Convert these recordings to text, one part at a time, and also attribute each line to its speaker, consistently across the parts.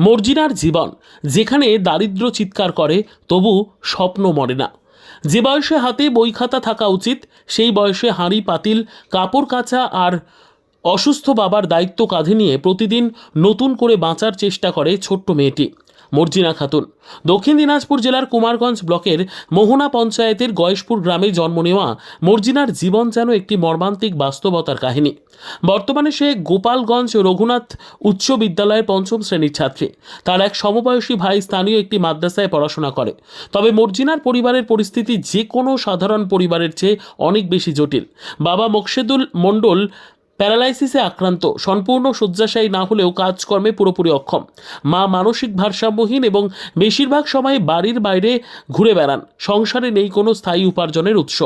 Speaker 1: মর্জিনার জীবন, যেখানে দারিদ্র্য চিৎকার করে তবু স্বপ্ন মরে না। যে বয়সে হাতে বই খাতা থাকা উচিত সেই বয়সে হাঁড়ি পাতিল কাপড় কাচা আর অসুস্থ বাবার দায়িত্ব কাঁধে নিয়ে প্রতিদিন নতুন করে বাঁচার চেষ্টা করে ছোট্ট মেয়েটি মর্জিনা খাতুন। দক্ষিণ দিনাজপুর জেলার কুমারগঞ্জ ব্লকের মোহনা পঞ্চায়েতের গয়েশপুর গ্রামে জন্ম নেওয়া মর্জিনার জীবন যেন একটি মর্মান্তিক বাস্তবতার কাহিনী। বর্তমানে সে গোপালগঞ্জ রঘুনাথ উচ্চ বিদ্যালয়ের পঞ্চম শ্রেণীর ছাত্রী। তার এক সমবয়সী ভাই স্থানীয় একটি মাদ্রাসায় পড়াশোনা করে। তবে মর্জিনার পরিবারের পরিস্থিতি যে কোনো সাধারণ পরিবারের চেয়ে অনেক বেশি জটিল। বাবা মোকশেদুল মণ্ডল প্যারালাইসিসে আক্রান্ত, সম্পূর্ণ শয্যাশায়ী না হলেও কাজকর্মে পুরোপুরি অক্ষম। মা মানসিক ভারসাম্যহীন এবং বেশিরভাগ সময় বাড়ির বাইরে ঘুরে বেড়ান। সংসারে নেই কোনো স্থায়ী উপার্জনের উৎস।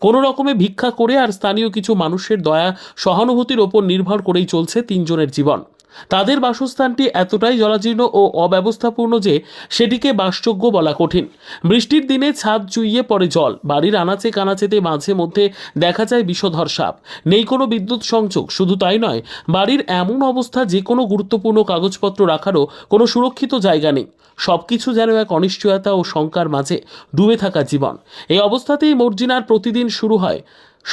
Speaker 1: কোনো রকমে ভিক্ষা করে আর স্থানীয় কিছু মানুষের দয়া সহানুভূতির ওপর নির্ভর করেই চলছে তিনজনের জীবন। তাদের বাসস্থানটি এতটাই জরাজীর্ণ ও অব্যবস্থাপূর্ণ যে সেটিকে বাসযোগ্য বলা কঠিন। বৃষ্টির দিনে ছাদ চুইয়ে পড়ে জল, বাড়ির আনাচে কানাচেতে মাঝে মধ্যে দেখা যায় বিষধর সাপ। নেই কোনো বিদ্যুৎ সংযোগ। শুধু তাই নয়, বাড়ির এমন অবস্থা যে কোনো গুরুত্বপূর্ণ কাগজপত্র রাখারও কোনো সুরক্ষিত জায়গা নেই। সবকিছু যেন এক অনিশ্চয়তা ও শঙ্কার মাঝে ডুবে থাকা জীবন। এই অবস্থাতেই মর্জিনার প্রতিদিন শুরু হয়।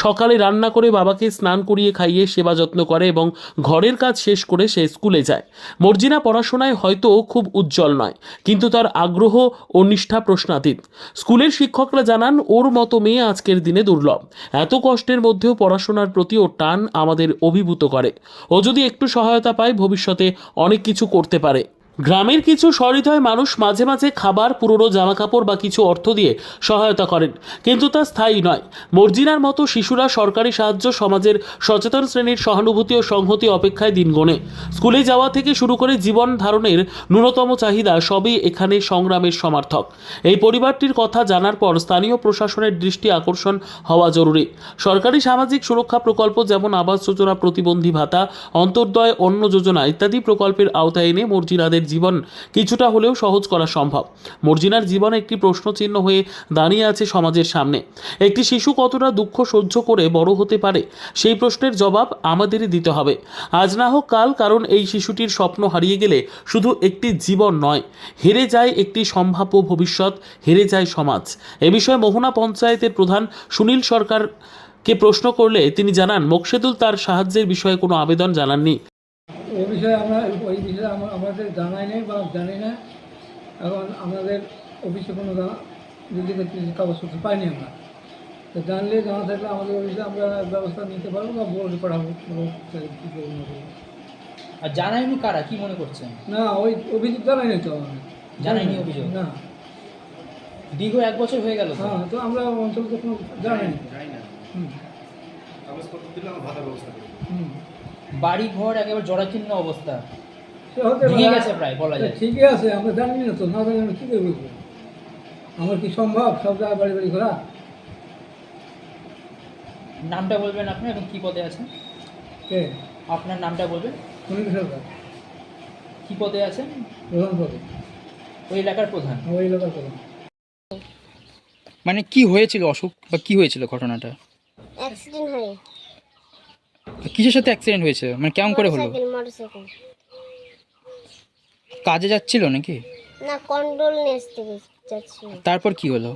Speaker 1: সকালে রান্না করে বাবাকে স্নান করিয়ে খাইয়ে সেবা যত্ন করে এবং ঘরের কাজ শেষ করে সে স্কুলে যায়। মর্জিনা পড়াশোনায় হয়তো খুব উজ্জ্বল নয়, কিন্তু তার আগ্রহ ও নিষ্ঠা প্রশ্নাতীত। স্কুলের শিক্ষকরা জানান ওর মতো মেয়ে আজকের দিনে দুর্লভ। এত কষ্টের মধ্যেও পড়াশোনার প্রতি ওর টান আমাদের অভিভূত করে। ও যদি একটু সহায়তা পায় ভবিষ্যতে অনেক কিছু করতে পারে। গ্রামের কিছু সহৃদয় মানুষ মাঝে মাঝে খাবার, পুরনো জামাকাপড় বা কিছু অর্থ দিয়ে সহায়তা করেন, কিন্তু তা স্থায়ী নয়। মর্জিনার মতো শিশুরা সরকারি সাহায্য, সমাজের সচেতন শ্রেণীর সহানুভূতি ও সংহতি অপেক্ষায় দিন গোনে। স্কুলে যাওয়া থেকে শুরু করে জীবন ধারণের ন্যূনতম চাহিদা সবই এখানে সংগ্রামের সমার্থক। এই পরিবারটির কথা জানার পর স্থানীয় প্রশাসনের দৃষ্টি আকর্ষণ হওয়া জরুরি। সরকারি সামাজিক সুরক্ষা প্রকল্প যেমন আবাস যোজনা, প্রতিবন্ধী ভাতা, অন্তর্দয় অন্ন যোজনা ইত্যাদি প্রকল্পের আওতায় এনে মর্জিনাদের জীবন কিছুটা হলেও সহজ করা সম্ভব। মর্জিনার জীবন একটি প্রশ্নচিহ্ন হয়ে দাঁড়িয়ে আছে সমাজের সামনে। একটি শিশু কতটা দুঃখ সহ্য করে বড় হতে পারে, সেই প্রশ্নের জবাব আমাদেরই দিতে হবে, আজ না হোক কাল। কারণ এই শিশুটির স্বপ্ন হারিয়ে গেলে শুধু একটি জীবন নয়, হেরে যায় একটি সম্ভাব্য ভবিষ্যৎ, হেরে যায় সমাজ। এ বিষয়ে মোহনা পঞ্চায়েতের প্রধান সুনীল সরকারকে প্রশ্ন করলে তিনি জানান, মোকশেদুল তার সাহায্যের বিষয়ে কোনো আবেদন জানাননি।
Speaker 2: ওই বিষয়ে আমাদের জানাই নেই বা জানি না। এখন আমাদের অফিসে কোনো কাগজপত্র পাইনি আমরা। তো জানলে জানা থাকলে আমাদের অফিসে আমরা ব্যবস্থা নিতে পারবো বা বলে পড়াবো।
Speaker 3: আর জানায়নি কারা, কি মনে করছেন?
Speaker 2: না, ওই অভিযোগ জানাই নাই তো আমাদের।
Speaker 3: জানায়নি অভিযোগ?
Speaker 2: না।
Speaker 3: দীর্ঘ 1 বছর হয়ে গেল।
Speaker 2: হ্যাঁ, তো আমরা অঞ্চল তো কোনো জানাই না।
Speaker 4: কাগজপত্র দিলে আমরা ভাতার ব্যবস্থা করি।
Speaker 3: বাড়ি ঘর একেবারে জরাজীর্ণ অবস্থা,
Speaker 2: সে হতে
Speaker 3: ভেঙে
Speaker 2: পারে।
Speaker 3: গেছে প্রায় বলা যায়।
Speaker 2: ঠিকই আছে, আমরা জানি না তো, না জানি আমরা কী করে বুঝবো? আমার কি সম্ভব সব জায়গায় বাড়ি বাড়ি ঘোরা?
Speaker 3: নামটা বলবেন আপনি এবং কী পদে আছেন?
Speaker 2: কে?
Speaker 3: আপনার নামটা বলবেন।
Speaker 2: সুনীল সরকার,
Speaker 3: কী পদে আছেন?
Speaker 2: প্রধান পদে,
Speaker 3: ওই এলাকার প্রধান।
Speaker 2: ওই এলাকার প্রধান।
Speaker 5: মানে কি হয়েছিল অসুখ বা কি হয়েছিল ঘটনাটা?
Speaker 6: অ্যাক্সিডেন্ট হয়।
Speaker 5: কিসের সাথে অ্যাক্সিডেন্ট হয়েছে, মানে কেমন করে হলো?
Speaker 6: মোটরসাইকেল।
Speaker 5: কাজে যাচ্ছিল নাকি?
Speaker 6: না, কন্ট্রোল নেসতে যাচ্ছিল।
Speaker 5: তারপর কি হলো?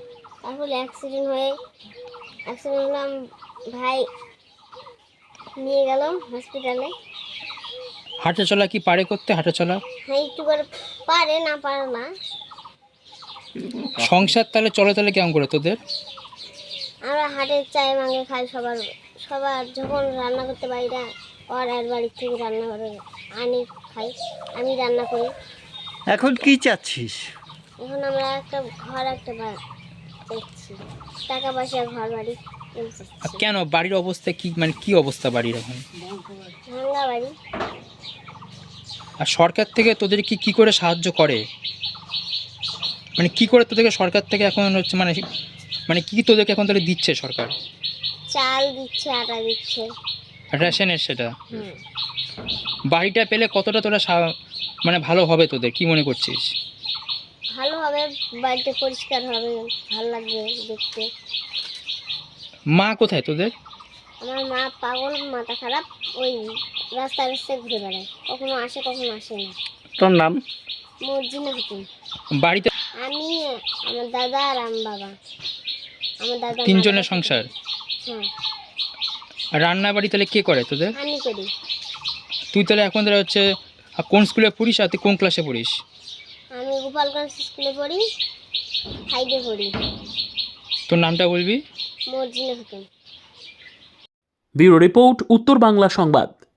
Speaker 6: তারপর অ্যাক্সিডেন্ট হলাম, ভাই নিয়ে গেলাম হসপিটালে।
Speaker 5: হাঁটা চলা কি পারে করতে? হাঁটা চলা
Speaker 6: হ্যাঁ, একটু করে পারে, না পারে না।
Speaker 5: সংসার তাহলে চলে তাহলে কেমন করে তোদের?
Speaker 6: আমরা হাটের চায় মাঙ্গে খাই। সবার যখন রান্না করতে পারি না, ওর আর বাড়ির থেকে রান্না করে আনি খাই, আমি রান্না করি।
Speaker 7: এখন কি চাচ্ছিস?
Speaker 6: এখন আমরা একটা ঘর চাচ্ছি, টাকা পয়সা, ঘর বাড়ি
Speaker 5: আর কেন বাড়ির অবস্থা কি, মানে কি অবস্থা বাড়ির এখন?
Speaker 6: ভাঙ্গা বাড়ি।
Speaker 5: আর সরকার থেকে তোদের কি করে সাহায্য করে, মানে কি করে তোদেরকে সরকার থেকে এখন হচ্ছে মানে কি তোদেরকে এখন তাহলে দিচ্ছে সরকার?
Speaker 6: চাল দিচ্ছে, আটা দিচ্ছে,
Speaker 5: রেশনের সেটা। বাড়িটা পেলে কতটা তোরা মানে ভালো হবে তোদের, কি মনে করছিস?
Speaker 6: ভালো হবে, বাড়িটা পরিষ্কার হবে, ভালো লাগবে দেখতে।
Speaker 5: মা কোথায় তোদের?
Speaker 6: আমার মা পাগল, মাথা খারাপ, ওই রাস্তায় রাস্তায় ঘুরে বেড়ায়, কখনো আসে কখনো আসে না।
Speaker 7: তোর নাম?
Speaker 6: মর্জিনা খাতুন।
Speaker 5: বাড়িতে
Speaker 6: আমি, আমার দাদা আর আমার বাবা। আমার দাদা
Speaker 5: তিনজনের সংসার।
Speaker 6: হ্যাঁ,
Speaker 5: আর রান্না বাড়ি তাহলে কে করে তোদের?
Speaker 6: আমি করি।
Speaker 5: তুই তাহলে এখন তাহলে হচ্ছে কোন স্কুলে পড়িস আর তুই কোন ক্লাসে পড়িস?
Speaker 6: আমি গোপালগঞ্জ স্কুলে পড়ি, 5-এ পড়ি।
Speaker 5: তোর নামটা বলবি?
Speaker 6: মর্জিনা খাতুন।
Speaker 1: ব্যুরো রিপোর্ট, উত্তর বাংলা সংবাদ।